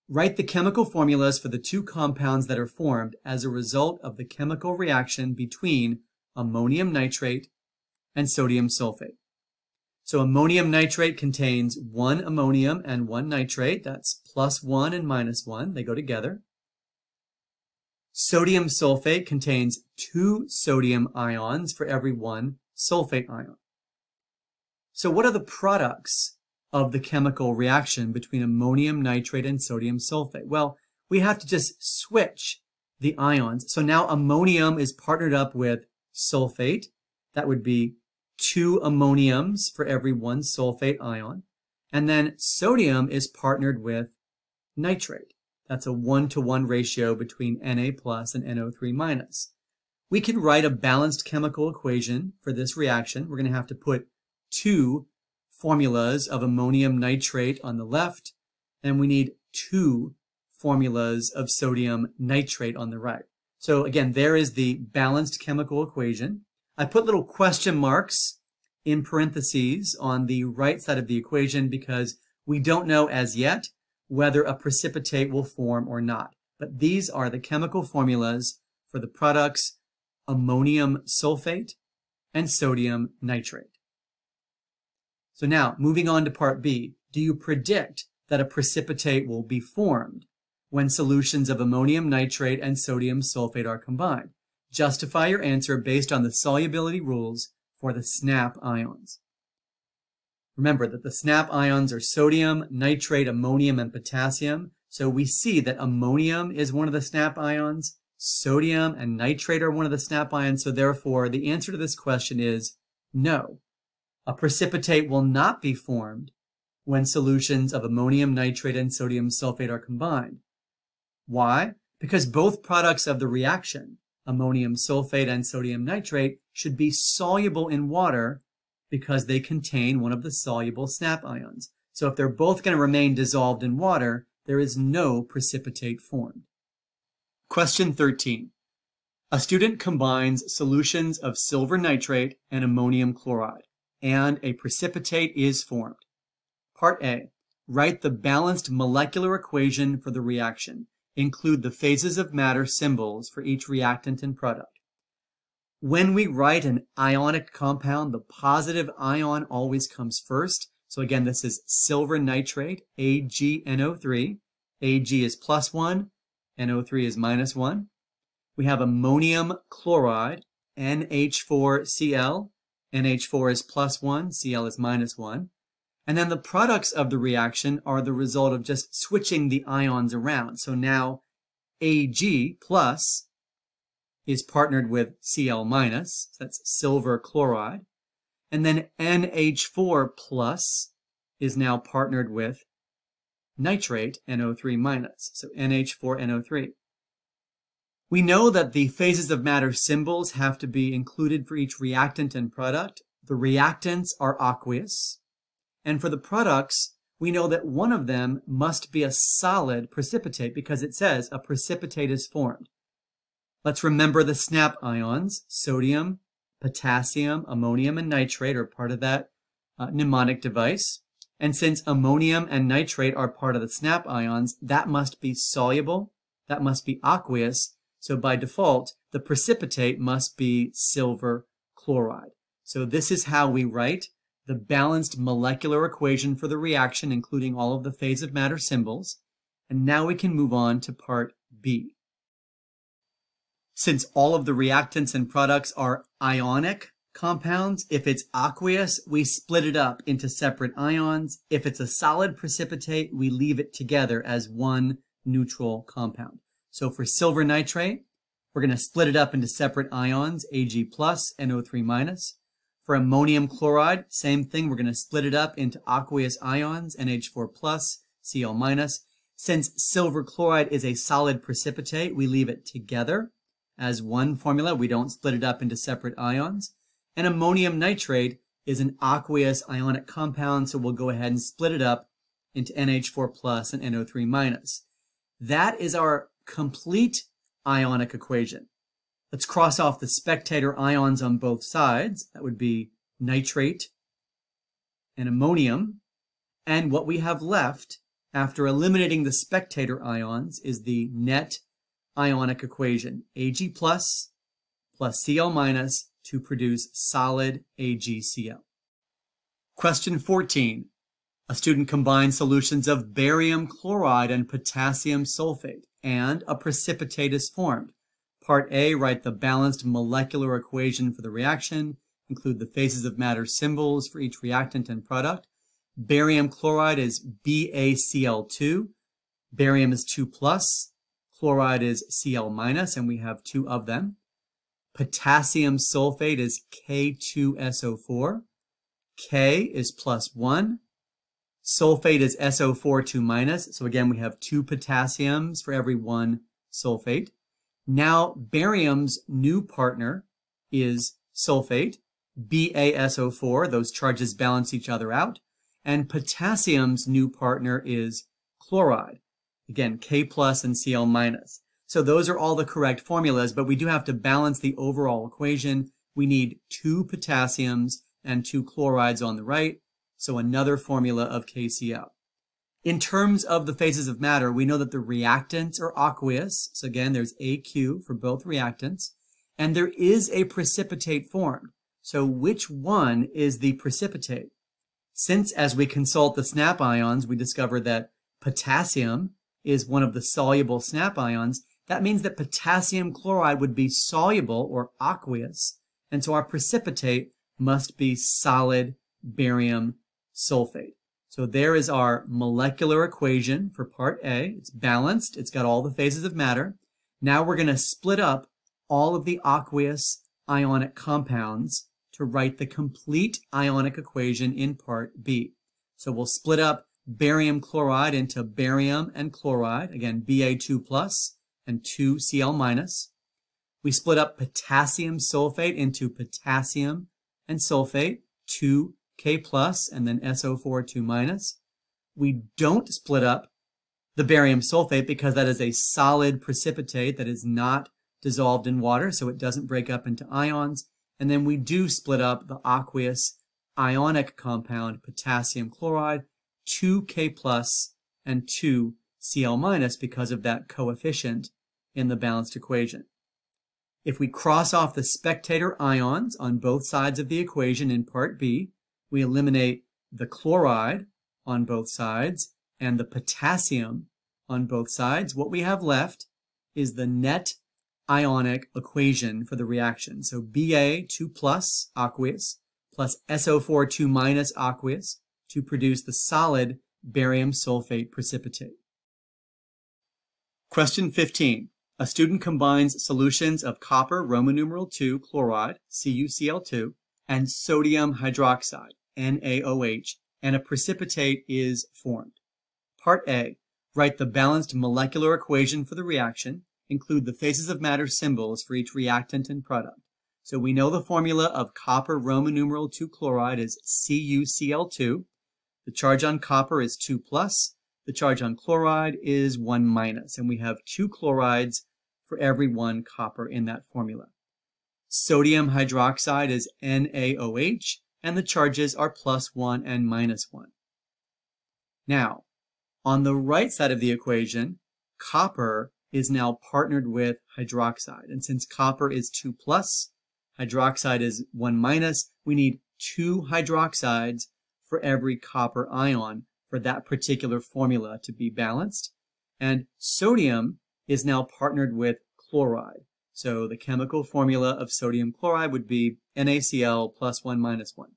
Write the chemical formulas for the two compounds that are formed as a result of the chemical reaction between ammonium nitrate and sodium sulfate. So ammonium nitrate contains one ammonium and one nitrate. That's +1 and -1. They go together. Sodium sulfate contains 2 sodium ions for every 1 sulfate ion. So what are the products of the chemical reaction between ammonium nitrate and sodium sulfate? Well, we have to just switch the ions. So now ammonium is partnered up with sulfate. That would be 2 ammoniums for every 1 sulfate ion. And then sodium is partnered with nitrate. That's a 1-to-1 ratio between Na plus and NO3 minus. We can write a balanced chemical equation for this reaction. We're going to have to put 2 formulas of ammonium nitrate on the left, and we need 2 formulas of sodium nitrate on the right. So again, there is the balanced chemical equation. I put little question marks in parentheses on the right side of the equation because we don't know as yet whether a precipitate will form or not. But these are the chemical formulas for the products ammonium sulfate and sodium nitrate. So now, moving on to part B, do you predict that a precipitate will be formed when solutions of ammonium nitrate and sodium sulfate are combined? Justify your answer based on the solubility rules for the SNAP ions. Remember that the SNAP ions are sodium, nitrate, ammonium, and potassium. So we see that ammonium is one of the SNAP ions, sodium and nitrate are one of the SNAP ions. So therefore, the answer to this question is no. A precipitate will not be formed when solutions of ammonium nitrate and sodium sulfate are combined. Why? Because both products of the reaction, ammonium sulfate and sodium nitrate, should be soluble in water because they contain one of the soluble SNAP ions. So if they're both going to remain dissolved in water, there is no precipitate formed. Question 13. A student combines solutions of silver nitrate and ammonium chloride, and a precipitate is formed. Part A. Write the balanced molecular equation for the reaction. Include the phases of matter symbols for each reactant and product. When we write an ionic compound, the positive ion always comes first. So again, this is silver nitrate, AgNO3. Ag is +1, NO3 is -1. We have ammonium chloride, NH4Cl. NH4 is +1, Cl is -1. And then the products of the reaction are the result of just switching the ions around. So now Ag plus is partnered with Cl minus, so that's silver chloride. And then NH4 plus is now partnered with nitrate, NO3 minus, so NH4NO3. We know that the phases of matter symbols have to be included for each reactant and product. The reactants are aqueous. And for the products, we know that one of them must be a solid precipitate because it says a precipitate is formed. Let's remember the SNAP ions. Sodium, potassium, ammonium, and nitrate are part of that mnemonic device. And since ammonium and nitrate are part of the SNAP ions, that must be soluble, that must be aqueous. So by default, the precipitate must be silver chloride. So this is how we write the balanced molecular equation for the reaction, including all of the phase of matter symbols. And now we can move on to part B. Since all of the reactants and products are ionic compounds, if it's aqueous, we split it up into separate ions. If it's a solid precipitate, we leave it together as one neutral compound. So for silver nitrate, we're going to split it up into separate ions, Ag plus, NO3 minus. For ammonium chloride, same thing. We're going to split it up into aqueous ions, NH4 plus, Cl minus. Since silver chloride is a solid precipitate, we leave it together as one formula. We don't split it up into separate ions. And ammonium nitrate is an aqueous ionic compound, so we'll go ahead and split it up into NH4 plus and NO3 minus. That is our complete ionic equation. Let's cross off the spectator ions on both sides. That would be nitrate and ammonium. And what we have left after eliminating the spectator ions is the net ionic equation, Ag plus Cl minus to produce solid AgCl. Question 14. A student combines solutions of barium chloride and potassium sulfate, and a precipitate is formed. Part A, write the balanced molecular equation for the reaction. Include the phases of matter symbols for each reactant and product. Barium chloride is BaCl2. Barium is 2 plus. Chloride is Cl minus, and we have 2 of them. Potassium sulfate is K2SO4. K is plus 1. Sulfate is SO4 2 minus. So again, we have 2 potassiums for every 1 sulfate. Now, barium's new partner is sulfate, BaSO4. Those charges balance each other out. And potassium's new partner is chloride. Again, K plus and Cl minus. So those are all the correct formulas, but we do have to balance the overall equation. We need 2 potassiums and 2 chlorides on the right. So another formula of KCl. In terms of the phases of matter, we know that the reactants are aqueous. So again, there's AQ for both reactants. And there is a precipitate formed. So which one is the precipitate? Since as we consult the snap ions, we discover that potassium is one of the soluble snap ions, that means that potassium chloride would be soluble or aqueous. And so our precipitate must be solid barium sulfate. So there is our molecular equation for part A. It's balanced. It's got all the phases of matter. Now we're going to split up all of the aqueous ionic compounds to write the complete ionic equation in part B. So we'll split up barium chloride into barium and chloride, again, Ba2 plus and 2 Cl minus. We split up potassium sulfate into potassium and sulfate, 2 K plus and then SO4 2 minus. We don't split up the barium sulfate because that is a solid precipitate that is not dissolved in water, so it doesn't break up into ions. And then we do split up the aqueous ionic compound potassium chloride, 2 K plus and 2 Cl minus because of that coefficient in the balanced equation. If we cross off the spectator ions on both sides of the equation in part B, we eliminate the chloride on both sides and the potassium on both sides. What we have left is the net ionic equation for the reaction. So Ba2 plus aqueous plus SO4 2 minus aqueous to produce the solid barium sulfate precipitate. Question 15. A student combines solutions of copper Roman numeral 2 chloride, CuCl2, and sodium hydroxide, NaOH, and a precipitate is formed. Part A. Write the balanced molecular equation for the reaction. Include the phases of matter symbols for each reactant and product. So we know the formula of copper Roman numeral 2 chloride is CuCl2. The charge on copper is 2 plus. The charge on chloride is 1 minus. And we have 2 chlorides for every 1 copper in that formula. Sodium hydroxide is NaOH, and the charges are plus 1 and minus 1. Now, on the right side of the equation, copper is now partnered with hydroxide. And since copper is 2 plus, hydroxide is 1 minus, we need 2 hydroxides for every copper ion for that particular formula to be balanced. And sodium is now partnered with chloride. So the chemical formula of sodium chloride would be NaCl plus 1 minus 1.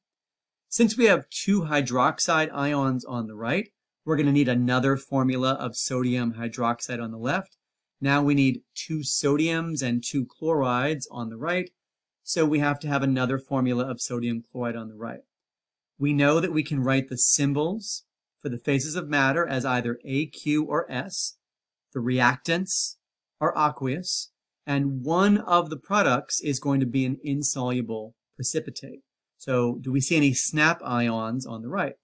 Since we have 2 hydroxide ions on the right, we're going to need another formula of sodium hydroxide on the left. Now we need 2 sodiums and 2 chlorides on the right, so we have to have another formula of sodium chloride on the right. We know that we can write the symbols for the phases of matter as either AQ or S. The reactants are aqueous, and one of the products is going to be an insoluble precipitate. So do we see any snap ions on the right?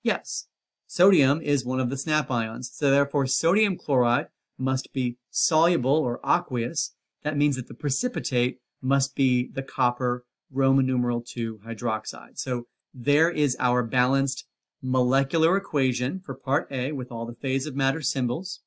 Yes. Sodium is one of the snap ions, so therefore sodium chloride must be soluble or aqueous. That means that the precipitate must be the copper Roman numeral 2 hydroxide. So there is our balanced molecular equation for part A with all the phase of matter symbols.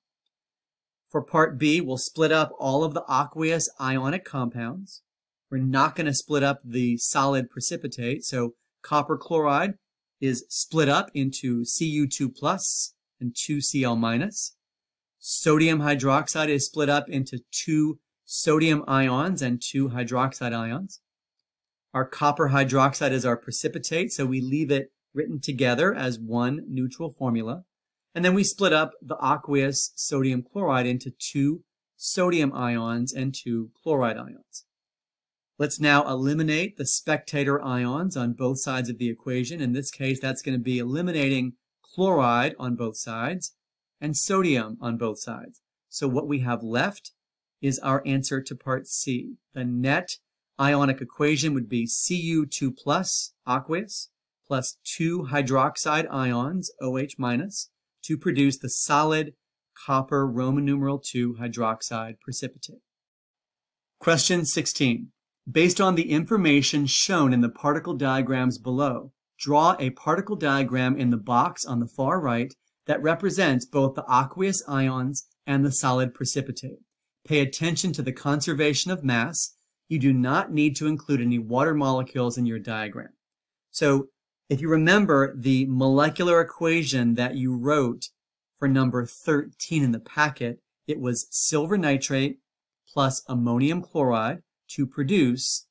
For part B, we'll split up all of the aqueous ionic compounds. We're not going to split up the solid precipitate, so copper chloride is split up into Cu2 plus and 2Cl minus. Sodium hydroxide is split up into 2 sodium ions and 2 hydroxide ions. Our copper hydroxide is our precipitate, so we leave it written together as one neutral formula. And then we split up the aqueous sodium chloride into 2 sodium ions and 2 chloride ions. Let's now eliminate the spectator ions on both sides of the equation. In this case, that's going to be eliminating chloride on both sides and sodium on both sides. So what we have left is our answer to part C. The net ionic equation would be Cu2 plus aqueous plus 2 hydroxide ions, OH minus, to produce the solid copper Roman numeral 2 hydroxide precipitate. Question 16. Based on the information shown in the particle diagrams below, draw a particle diagram in the box on the far right that represents both the aqueous ions and the solid precipitate. Pay attention to the conservation of mass. You do not need to include any water molecules in your diagram. So if you remember the molecular equation that you wrote for number 13 in the packet, it was silver nitrate plus ammonium chloride to produce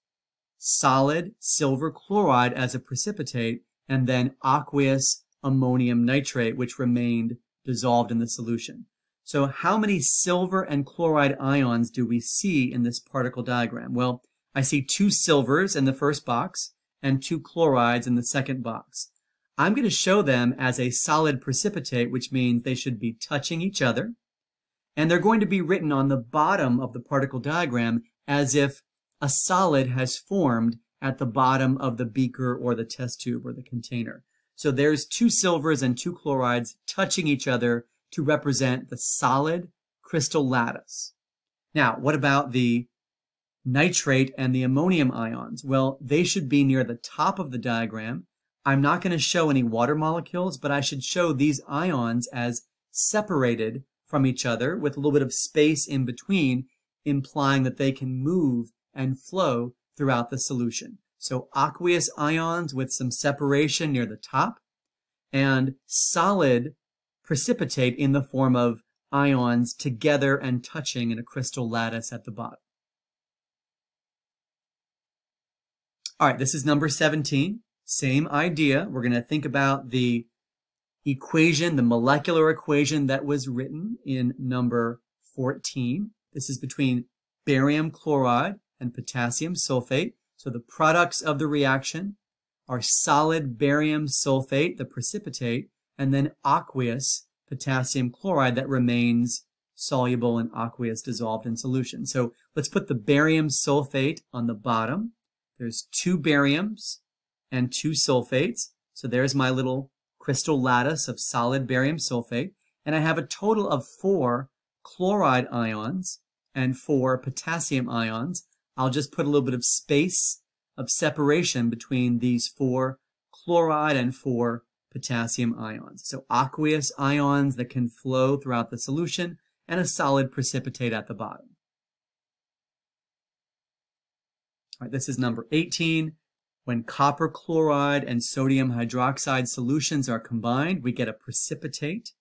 solid silver chloride as a precipitate, and then aqueous ammonium nitrate, which remained dissolved in the solution. So how many silver and chloride ions do we see in this particle diagram? Well, I see 2 silvers in the first box and 2 chlorides in the second box. I'm going to show them as a solid precipitate, which means they should be touching each other. And they're going to be written on the bottom of the particle diagram as if a solid has formed at the bottom of the beaker or the test tube or the container. So there's 2 silvers and 2 chlorides touching each other to represent the solid crystal lattice. Now, what about the nitrate and the ammonium ions? Well, they should be near the top of the diagram. I'm not going to show any water molecules, but I should show these ions as separated from each other with a little bit of space in between, implying that they can move and flow throughout the solution. So aqueous ions with some separation near the top, and solid precipitate in the form of ions together and touching in a crystal lattice at the bottom. All right, this is number 17. Same idea. We're going to think about the equation, the molecular equation that was written in number 14. This is between barium chloride and potassium sulfate. So the products of the reaction are solid barium sulfate, the precipitate, and then aqueous potassium chloride that remains soluble in aqueous dissolved in solution. So let's put the barium sulfate on the bottom. There's 2 bariums and 2 sulfates. So there's my little crystal lattice of solid barium sulfate. And I have a total of 4 chloride ions and 4 potassium ions. I'll just put a little bit of space of separation between these 4 chloride and 4 potassium ions. So aqueous ions that can flow throughout the solution and a solid precipitate at the bottom. All right, this is number 18. When copper chloride and sodium hydroxide solutions are combined, we get a precipitate.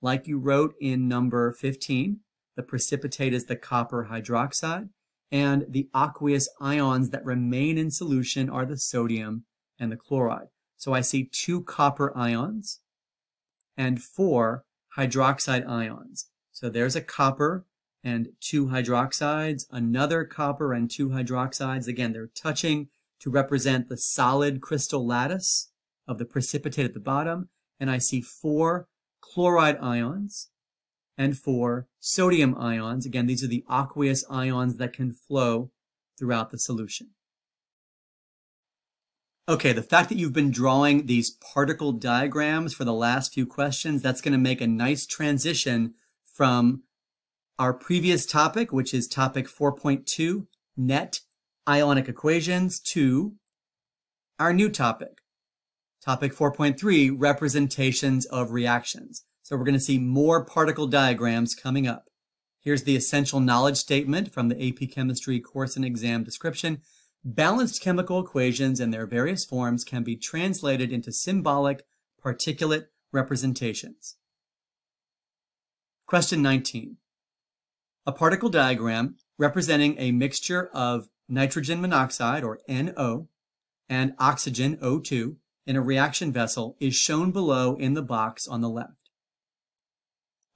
Like you wrote in number 15, the precipitate is the copper hydroxide, and the aqueous ions that remain in solution are the sodium and the chloride. So I see 2 copper ions and 4 hydroxide ions. So there's a copper and 2 hydroxides, another copper and 2 hydroxides. Again, they're touching to represent the solid crystal lattice of the precipitate at the bottom. And I see 4 chloride ions and 4 sodium ions. Again, these are the aqueous ions that can flow throughout the solution. Okay, the fact that you've been drawing these particle diagrams for the last few questions, that's going to make a nice transition from our previous topic, which is topic 4.2, net ionic equations, to our new topic, Topic 4.3, representations of reactions. So we're going to see more particle diagrams coming up. Here's the essential knowledge statement from the AP Chemistry course and exam description. Balanced chemical equations and their various forms can be translated into symbolic particulate representations. Question 19. A particle diagram representing a mixture of nitrogen monoxide, or NO, and oxygen, O2, in a reaction vessel is shown below in the box on the left.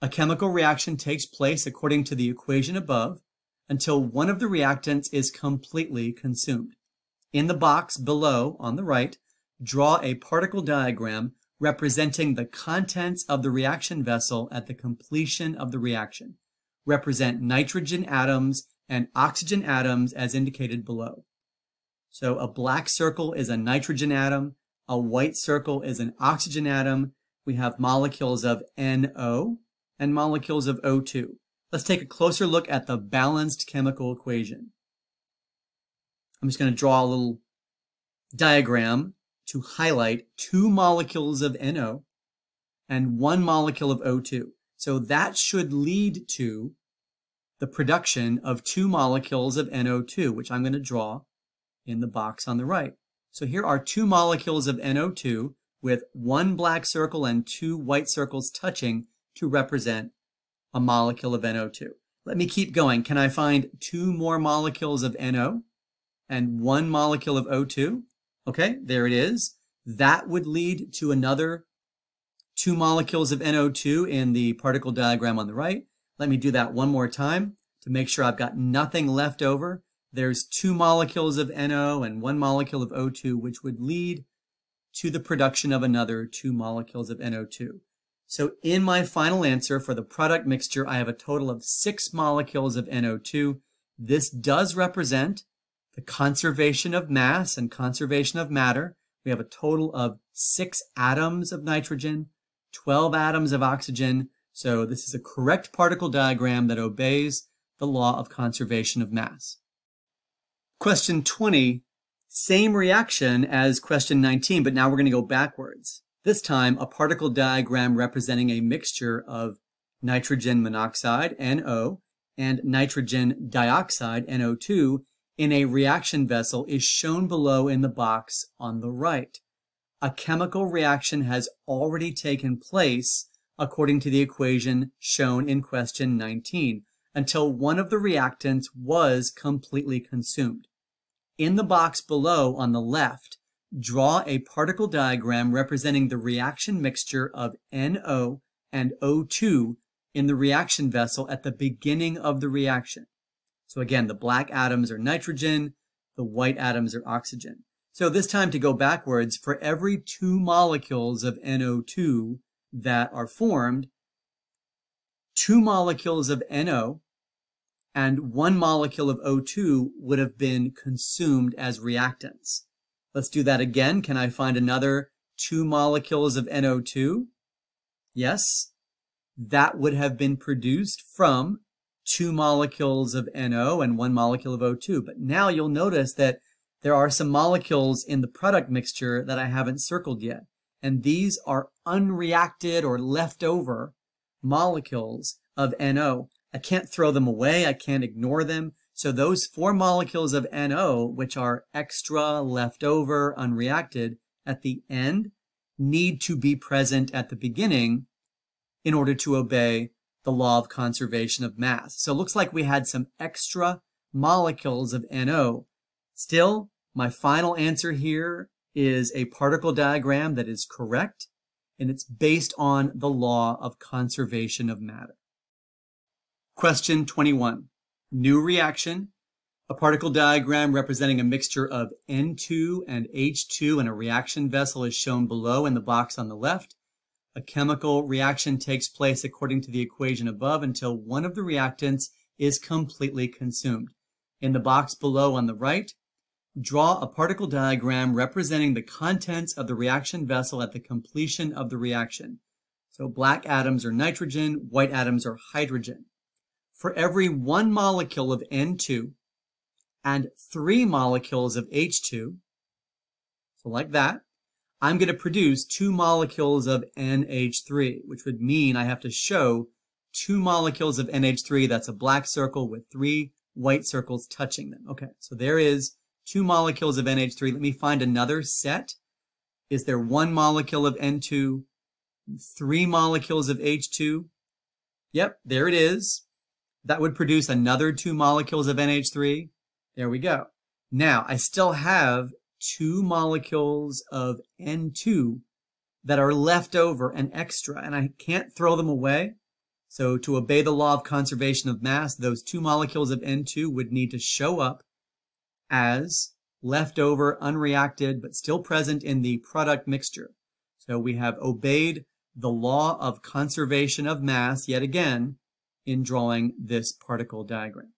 A chemical reaction takes place according to the equation above until one of the reactants is completely consumed. In the box below on the right, draw a particle diagram representing the contents of the reaction vessel at the completion of the reaction. Represent nitrogen atoms and oxygen atoms as indicated below. So a black circle is a nitrogen atom, a white circle is an oxygen atom. We have molecules of NO and molecules of O2. Let's take a closer look at the balanced chemical equation. I'm just going to draw a little diagram to highlight 2 molecules of NO and 1 molecule of O2. So that should lead to the production of 2 molecules of NO2, which I'm going to draw in the box on the right. So here are 2 molecules of NO2 with 1 black circle and 2 white circles touching to represent a molecule of NO2. Let me keep going. Can I find 2 more molecules of NO and 1 molecule of O2? Okay, there it is. That would lead to another 2 molecules of NO2 in the particle diagram on the right. Let me do that one more time to make sure I've got nothing left over. There's 2 molecules of NO and 1 molecule of O2, which would lead to the production of another 2 molecules of NO2. So in my final answer for the product mixture, I have a total of 6 molecules of NO2. This does represent the conservation of mass and conservation of matter. We have a total of 6 atoms of nitrogen, 12 atoms of oxygen. So this is a correct particle diagram that obeys the law of conservation of mass. Question 20, same reaction as question 19, but now we're going to go backwards. This time, a particle diagram representing a mixture of nitrogen monoxide, NO, and nitrogen dioxide, NO2, in a reaction vessel is shown below in the box on the right. A chemical reaction has already taken place according to the equation shown in question 19, until one of the reactants was completely consumed. In the box below on the left, draw a particle diagram representing the reaction mixture of NO and O2 in the reaction vessel at the beginning of the reaction. So again, the black atoms are nitrogen, the white atoms are oxygen. So this time to go backwards, for every 2 molecules of NO2 that are formed, 2 molecules of NO and 1 molecule of O2 would have been consumed as reactants. Let's do that again. Can I find another 2 molecules of NO2? Yes, that would have been produced from 2 molecules of NO and 1 molecule of O2. But now you'll notice that there are some molecules in the product mixture that I haven't circled yet. And these are unreacted or leftover molecules of NO. I can't throw them away. I can't ignore them. So those 4 molecules of NO, which are extra, leftover, unreacted, at the end, need to be present at the beginning in order to obey the law of conservation of mass. So it looks like we had some extra molecules of NO. Still, my final answer here is a particle diagram that is correct, and it's based on the law of conservation of matter. Question 21. New reaction. A particle diagram representing a mixture of N2 and H2 in a reaction vessel is shown below in the box on the left. A chemical reaction takes place according to the equation above until one of the reactants is completely consumed. In the box below on the right, draw a particle diagram representing the contents of the reaction vessel at the completion of the reaction. So black atoms are nitrogen, white atoms are hydrogen. For every 1 molecule of N2 and 3 molecules of H2, so like that, I'm going to produce 2 molecules of NH3, which would mean I have to show 2 molecules of NH3. That's a black circle with 3 white circles touching them. Okay, so there is 2 molecules of NH3. Let me find another set. Is there 1 molecule of N2, 3 molecules of H2? Yep, there it is. That would produce another 2 molecules of NH3. There we go. Now, I still have 2 molecules of N2 that are left over and extra, and I can't throw them away. So to obey the law of conservation of mass, those 2 molecules of N2 would need to show up as leftover, unreacted, but still present in the product mixture. So we have obeyed the law of conservation of mass yet again in drawing this particle diagram.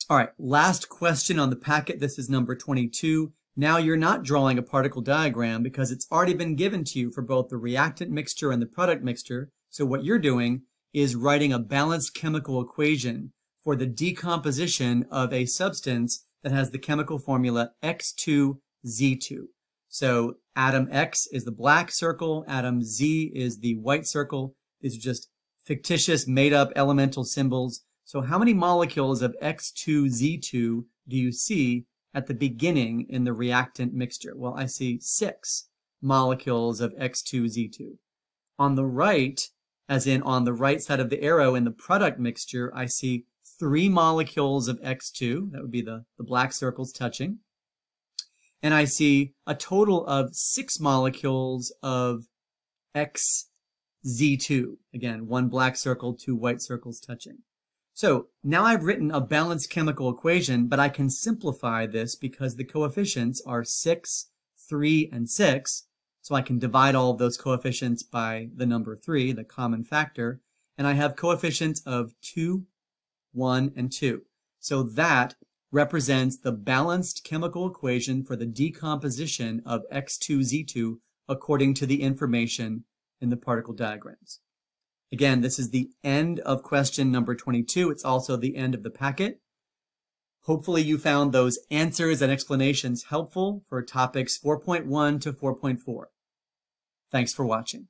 All right, last question on the packet. This is number 22. Now you're not drawing a particle diagram because it's already been given to you for both the reactant mixture and the product mixture. So what you're doing is writing a balanced chemical equation for the decomposition of a substance that has the chemical formula X2Z2. So atom X is the black circle, atom Z is the white circle. These are just fictitious made-up elemental symbols. So how many molecules of X2Z2 do you see at the beginning in the reactant mixture? Well, I see 6 molecules of X2Z2. On the right, as in on the right side of the arrow in the product mixture, I see 3 molecules of X2. That would be the black circles touching. And I see a total of 6 molecules of XZ2. Again, 1 black circle, 2 white circles touching. So now I've written a balanced chemical equation, but I can simplify this because the coefficients are 6, 3, and 6. So I can divide all of those coefficients by the number 3, the common factor, and I have coefficients of 2, 1, and 2. So that represents the balanced chemical equation for the decomposition of X2Z2 according to the information in the particle diagrams. Again, this is the end of question number 22. It's also the end of the packet. Hopefully you found those answers and explanations helpful for topics 4.1 to 4.4. Thanks for watching.